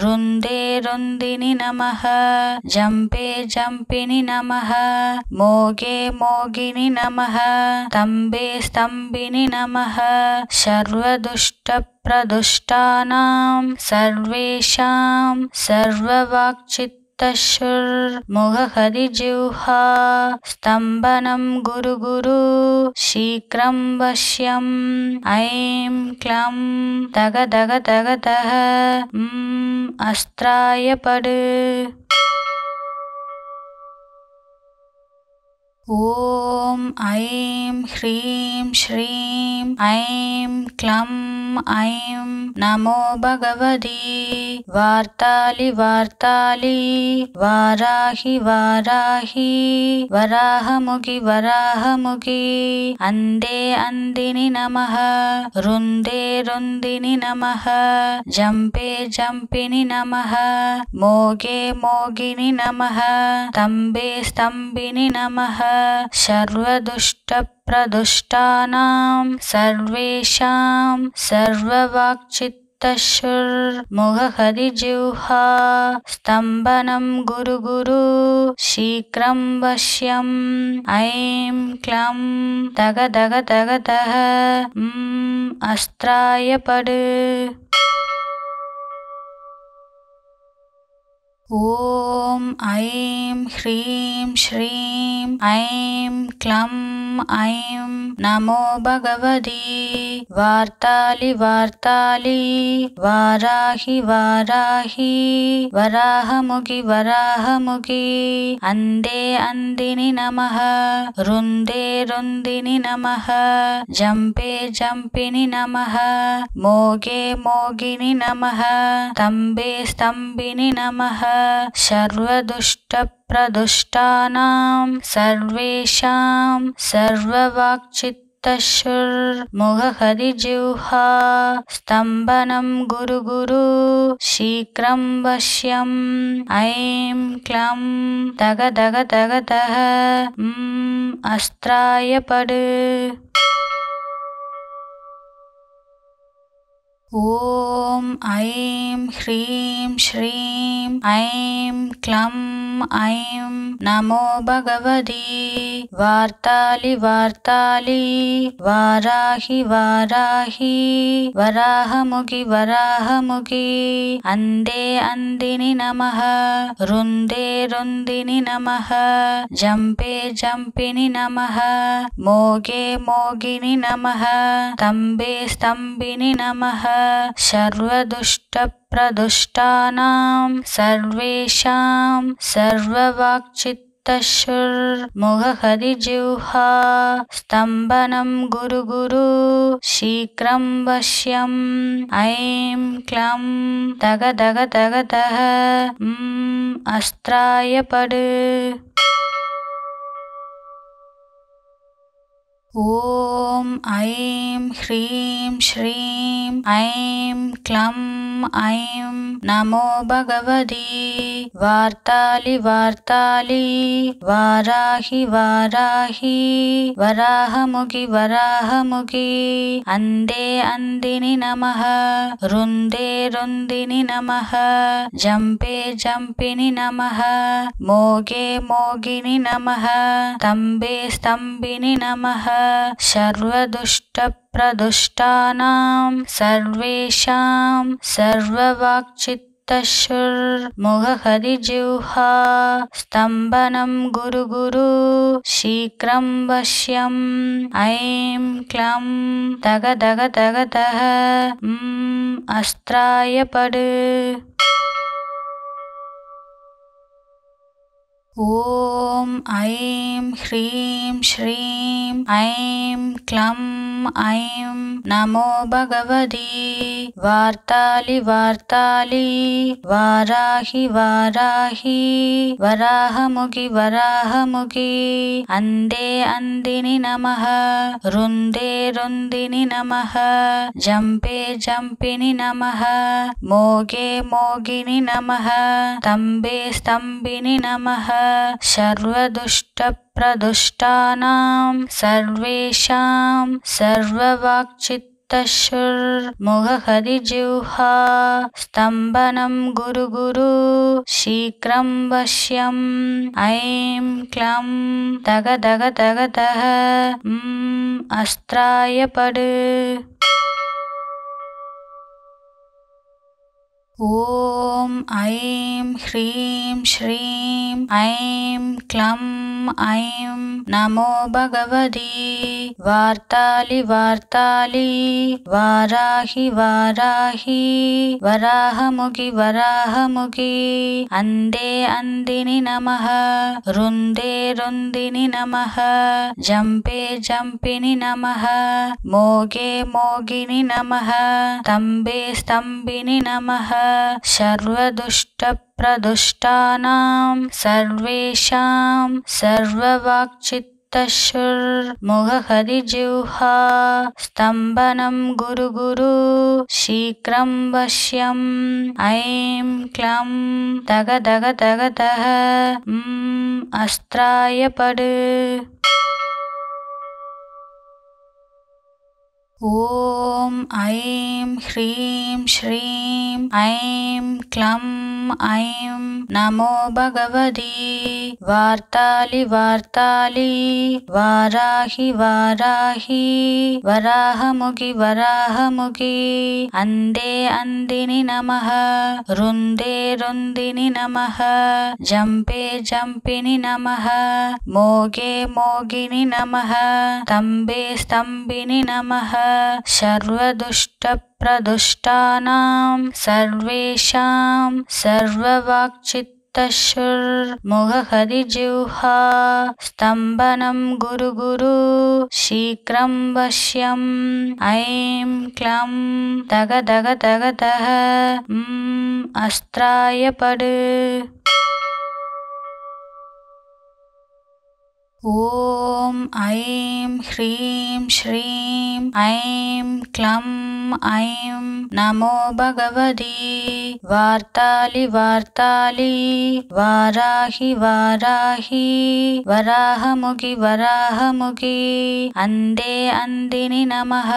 [SPEAKER 2] रुंदे रुंदिनि नमः जंपे जंपिनि नमः मोगे मोगिनि नमः स्तंभे स्तंभिनि नमः सर्वदुष्टप्रदुष्टानां सर्वेषां सर्ववाक्चित्तशुर्मुखहरिजिह्वा स्तंभनं गुरु गुरु शीघ्रं वश्यम् ऐं क्लं तग तग तग तः अस्त्राय पड ॐ ऐं ह्रीं श्रीं ऐं क्लं ऐं नमो भगवती वार्ताली वार्ताली वाराहि वाराहि वराहमुखि वराहमुखि अंदे अंदिनि नमः रुंदे रुंदिनि नमः जंपे जंपिनि नमः मोगे मोगिनि नमः स्तंभे स्तंभिनि नमः सर्वदुष्टप्रदुष्टानां सर्वेषां सर्ववाक्चित्तशुर्मुखहरिजिह्वा स्तंभनं गुरु गुरु शीघ्रं वश्यम् ऐं क्लं तग तग तग तः अस्त्राय पड ॐ ऐं ह्रीं श्रीं ऐं क्लं ऐं नमो भगवती वार्ताली वार्ताली वाराहि वाराहि वराहमुखि वराहमुखि अंदे अंदिनि नमः रुंदे रुंदिनि नमः जंपे जंपिनि नमः मोगे मोगिनि नमः स्तंभे स्तंभिनि नमः सर्वदुष्टप्रदुष्टानां सर्वेषां सर्ववाक्चित्तशुर्मुखहरिजिह्वा स्तंभनं गुरु गुरु शीघ्रं वश्यम् ऐं क्लं तग तग तग तः अस्त्राय पड ॐ ऐं ह्रीं श्रीं ऐं क्लं ऐं नमो भगवति वार्तालि वार्तालि वाराहि वाराहि वराहमुखि वराहमुखि अन्धे अन्दिनि नमः रुन्दे रुन्दिनि नमः जम्पे जम्पिनि नमः मोगे मोगिनि नमः स्तम्भे स्तम्भिनि नमः सर्वदुष्टप्रदुष्टानां सर्वेषां सर्ववाक्चित्तशुर्मुखहरिजिह्वा स्तम्भनं गुरु गुरु शीघ्रं वश्यम् ऐं क्लं तग तग तग तः अस्त्राय पड ॐ ऐं ह्रीं श्रीं ऐं क्लं ऐं नमो भगवति वार्तालि वार्तालि वाराहि वाराहि वराहमुखि वराहमुखि अन्धे अन्दिनि नमः रुन्दे रुन्दिनि नमः जम्पे जम्पिनि नमः मोगे मोगिनि नमः स्तम्भे स्तम्भिनि नमः सर्वदुष्टप्रदुष्टानां सर्वेषां सर्ववाक्चित्तशुर्मुखहरिजिह्वा स्तम्भनं गुरु गुरु शीघ्रं वश्यम् ऐं क्लं तग तग तग तः अस्त्राय पड ॐ ऐं ह्रीं श्रीं ऐं क्लं ऐं नमो भगवति वार्तालि वार्तालि वाराहि वाराहि वराहमुखि वराहमुखि अन्धे अन्दिनि नमः रुन्दे रुन्दिनि नमः जम्पे जम्पिनि नमः मोगे मोगिनि नमः स्तम्भे स्तम्भिनि नमः सर्वदुष्टप्रदुष्टानां सर्वेषां सर्ववाक्चित्तशुर्मुखहरिजिह्वा स्तम्भनं गुरु गुरु शीघ्रं वश्यम् ऐं क्लं तग तग तग तः अस्त्राय पड ॐ ऐं ह्रीं श्रीं ऐं क्लं ऐं नमो भगवति वार्तालि वार्तालि वाराहि वाराहि वराहमुखि वराहमुखि अन्धे अन्दिनि नमः रुन्दे रुन्दिनि नमः जम्पे जम्पिनि नमः मोगे मोगिनि नमः स्तम्भे स्तम्भिनि नमः सर्वदुष्टप्रदुष्टानां सर्वेषां सर्ववाक्चित्तशुर्मुखहरिजिह्वा स्तम्भनं गुरु गुरु शीघ्रं वश्यम् ऐं क्लं तग तग तग तः अस्त्राय पड ॐ ऐं ह्रीं श्रीं ऐं क्लं ऐं नमो भगवति वार्तालि वार्तालि वाराहि वाराहि वराहमुखि वराहमुखि अन्धे अन्दिनि नमः रुन्दे रुन्दिनि नमः जम्पे जम्पिनि नमः मोगे मोगिनि नमः स्तम्भे स्तम्भिनि नमः सर्वदुष्टप्रदुष्टानां सर्वेषां सर्ववाक्चित्तशुर्मुखहरिजिह्वा स्तम्भनं गुरु गुरु शीघ्रं वश्यम् ऐं क्लं तग तग तग तः अस्त्राय पड ॐ ऐं ह्रीं श्रीं ऐं क्लं ऐं नमो भगवति वार्तालि वार्तालि वाराहि वाराहि वराहमुखि वराहमुखि अंदे अंदिनि नमः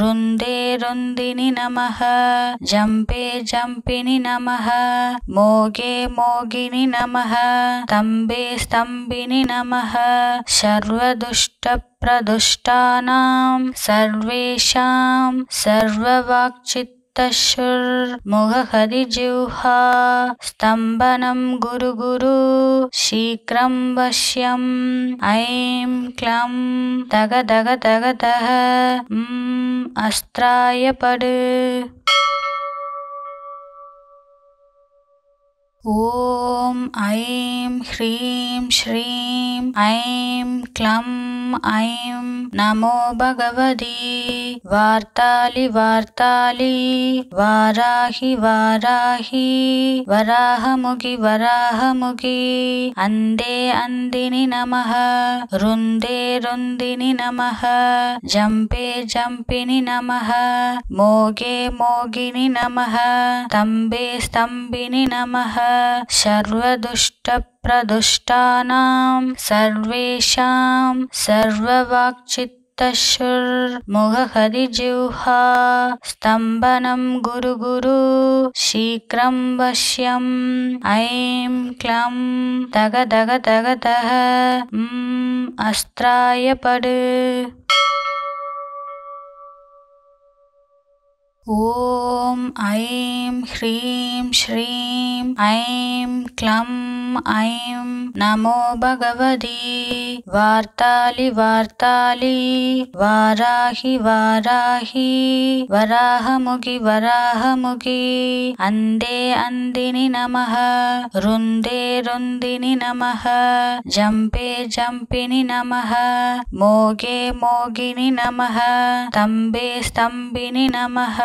[SPEAKER 2] रुंदे रुंदिनि नमः जंपे जंपिनि नमः मोगे मोगिनि नमः स्तंभे स्तंभिनि नमः सर्वदुष्टप्रदुष्टानां सर्वेषां सर्ववाक्चित्तशुर्मुखहरिजिह्वा स्तम्भनं गुरु गुरु शीघ्रं वश्यम् ऐं क्लं तग तग तग तः अस्त्राय पडु ॐ ऐं ह्रीं श्रीं ऐं क्लं ऐं नमो भगवति वार्तालि वार्तालि वाराहि वाराहि वराहमुखि वराहमुखि अंदे अंदिनि नमः रुंदे रुंदिनि नमः जंपे जंपिनि नमः मोगे मोगिनि नमः स्तंभे स्तंभिनि नमः सर्वदुष्टप्रदुष्टानां सर्वेषां सर्ववाक्चित्तशुर्मुखहरिजिह्वा स्तम्भनं गुरु गुरु शीघ्रं वश्यम् ऐं क्लं तग तग तग तः अस्त्राय पडु ॐ ऐं ह्रीं श्रीं ऐं क्लं ऐं नमो भगवति वार्तालि वार्तालि वाराहि वाराहि वराहमुखि वराहमुखि अंदे अंदिनि नमः रुंदे रुंदिनि नमः जंपे जंपिनि नमः मोगे मोगिनि नमः स्तंभे स्तंभिनि नमः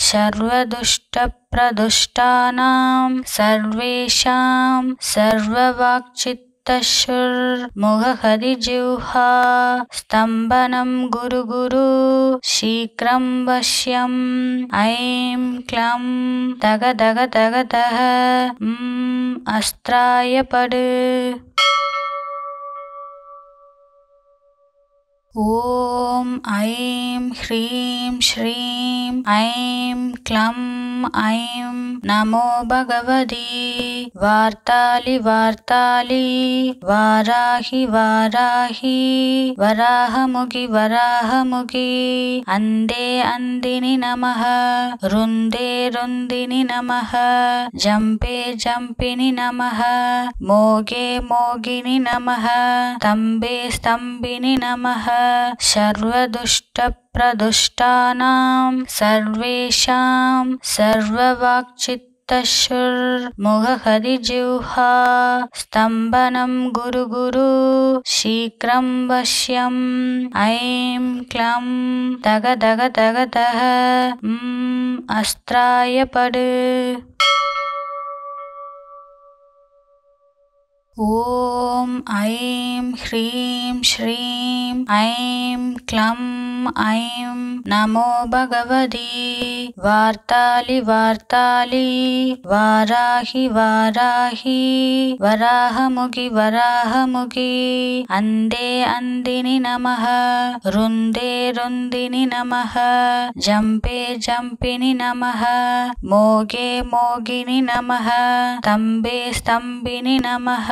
[SPEAKER 2] सर्वदुष्टप्रदुष्टानां सर्वेषां सर्ववाक्चित्तशुर्मुखहरिजिह्वा स्तम्भनं गुरु गुरु शीघ्रं वश्यम् ऐं क्लं तग तग तग तः अस्त्राय पडु ॐ ऐं ह्रीं श्रीं ऐं क्लं ऐं नमो भगवति वार्तालि वार्तालि वाराहि वाराहि वराहमुखि वराहमुखि अंदे अंदिनि नमः रुंदे रुंदिनि नमः जंपे जंपिनि नमः मोगे मोगिनि नमः स्तंभे स्तंभिनि नमः सर्वदुष्टप्रदुष्टानां सर्वेषां सर्ववाक्चित्तशुर्मुखहरिजिह्वा स्तम्भनं गुरु गुरु शीघ्रं वश्यम् ऐं क्लं तग तग तग तः अस्त्राय पडु ॐ ऐं ह्रीं श्रीं ऐं क्लं ऐं नमो भगवति वार्तालि वार्तालि वाराहि वाराहि वराहमुखि वराहमुखि अंदे अंदिनि नमः रुंदे रुंदिनि नमः जंपे जंपिनि नमः मोगे मोगिनि नमः स्तंभे स्तंभिनि नमः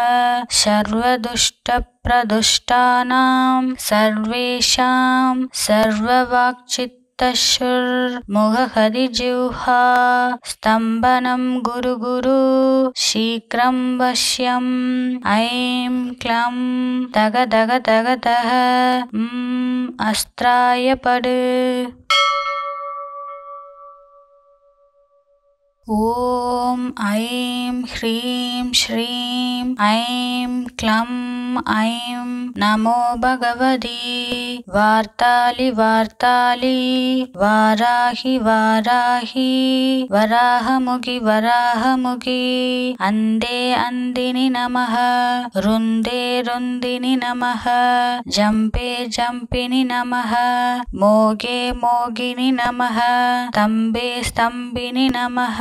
[SPEAKER 2] सर्वदुष्टप्रदुष्टानां सर्वेषां सर्ववाक्चित्तशुर्मुखहरिजिह्वा स्तम्भनं गुरु गुरु शीघ्रं वश्यम् ऐं क्लं तग तग तग तः अस्त्राय पडु ॐ ऐं ह्रीं श्रीं ऐं क्लं ऐं नमो भगवति वार्तालि वार्तालि वाराहि वाराहि वराहमुखि वराहमुखि अन्धे अन्दिनि नमः रुन्दे रुन्दिनि नमः जम्पे जम्पिनि नमः मोगे मोगिनि नमः स्तम्भे स्तम्भिनि नमः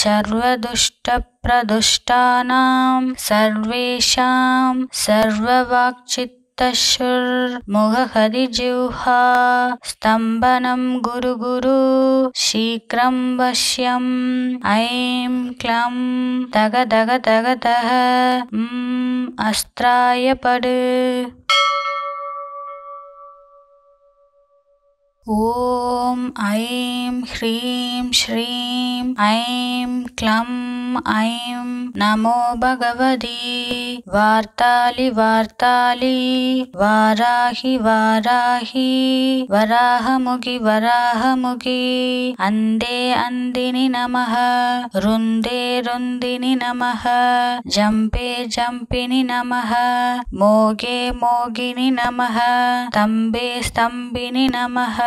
[SPEAKER 2] सर्वदुष्टप्रदुष्टानां सर्वेषां सर्ववाक्चित्तशुर्मुखहरिजिह्वा स्तम्भनं गुरु गुरु शीघ्रं वश्यम् ऐं क्लं तग तग तग तः अस्त्राय पडु ॐ ऐं ह्रीं श्रीं ऐं क्लं ऐं नमो भगवति वार्तालि वार्तालि वाराहि वाराहि वराहमुखि वराहमुखि अन्धे अन्दिनि नमः रुन्दे रुन्दिनि नमः जम्पे जम्पिनि नमः मोगे मोगिनि नमः स्तम्भे स्तम्भिनि नमः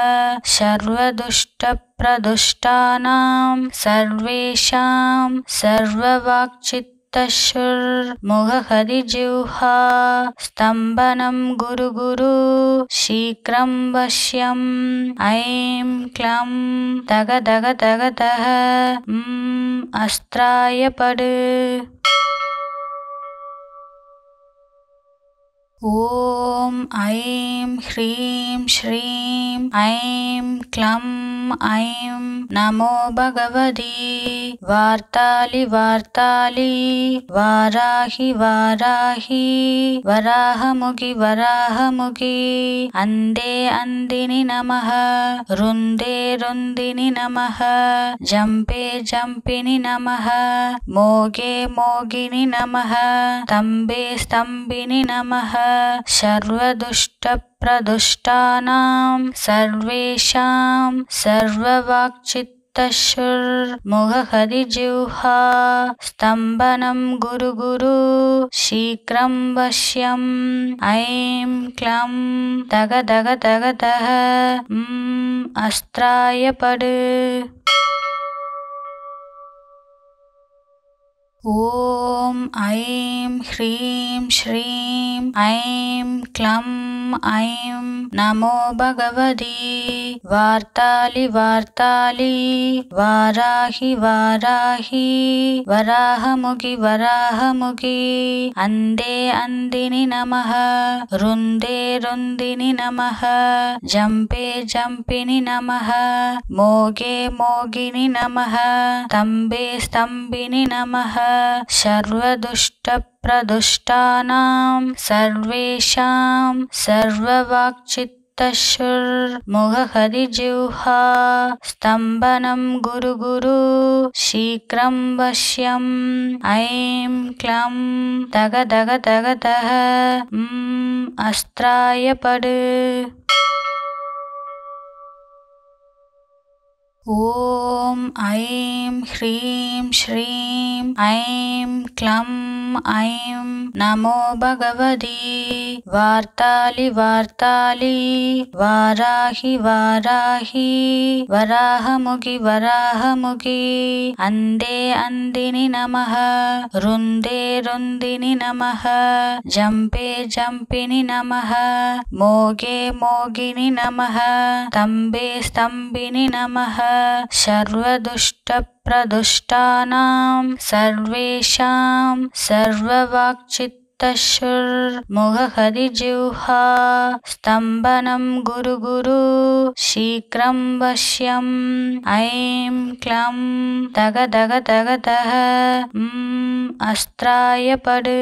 [SPEAKER 2] सर्वदुष्टप्रदुष्टानां सर्वेषां सर्ववाक्चित्तशुर्मुखहरिजिह्वा स्तम्भनं गुरु गुरु शीघ्रं वश्यम् ऐं क्लं तग तग तग तः अस्त्राय पडु ॐ ऐं ह्रीं श्रीं ऐं क्लं ऐं नमो भगवति वार्तालि वार्तालि वाराहि वाराहि वराहमुखि वराहमुखि अन्धे अन्दिनि नमः रुन्दे रुन्दिनि नमः जम्पे जम्पिनि नमः मोगे मोगिनि नमः स्तम्भे स्तम्भिनि नमः सर्वदुष्टप्रदुष्टानां सर्वेषां सर्ववाक्चित्तशुर्मुखहरिजिह्वा स्तम्भनं गुरु गुरु शीघ्रं वश्यम् ऐं क्लं तग तग तग तः अस्त्राय पडु ॐ ऐं ह्रीं श्रीं ऐं क्लं ऐं नमो भगवति वार्तालि वार्तालि वाराहि वाराहि वराहमुखि वराहमुखि अन्धे अन्दिनि नमः रुन्दे रुन्दिनि नमः जम्पे जम्पिनि नमः मोगे मोगिनि नमः स्तम्भे स्तम्भिनि नमः सर्वदुष्टप्रदुष्टानां सर्वेषां सर्ववाक्चित्तशुर्मुखहरिजिह्वा स्तम्भनं गुरु गुरु शीघ्रं वश्यम् ऐं क्लं तग तग तग तः अस्त्राय पडु ॐ ऐं ह्रीं श्रीं ऐं क्लं ऐं नमो भगवति वार्तालि वार्तालि वाराहि वाराहि वराहमुखि वराहमुखि अन्धे अन्दिनि नमः रुन्दे रुन्दिनि नमः जम्पे जम्पिनि नमः मोगे मोगिनि नमः स्तम्भे स्तम्भिनि नमः सर्वदुष्टप्रदुष्टानां सर्वेषां सर्ववाक्चित्तशुर्मुखहरिजिह्वा स्तम्भनं गुरु गुरु शीघ्रं वश्यम् ऐं क्लं तग तग तग तः अस्त्राय पडु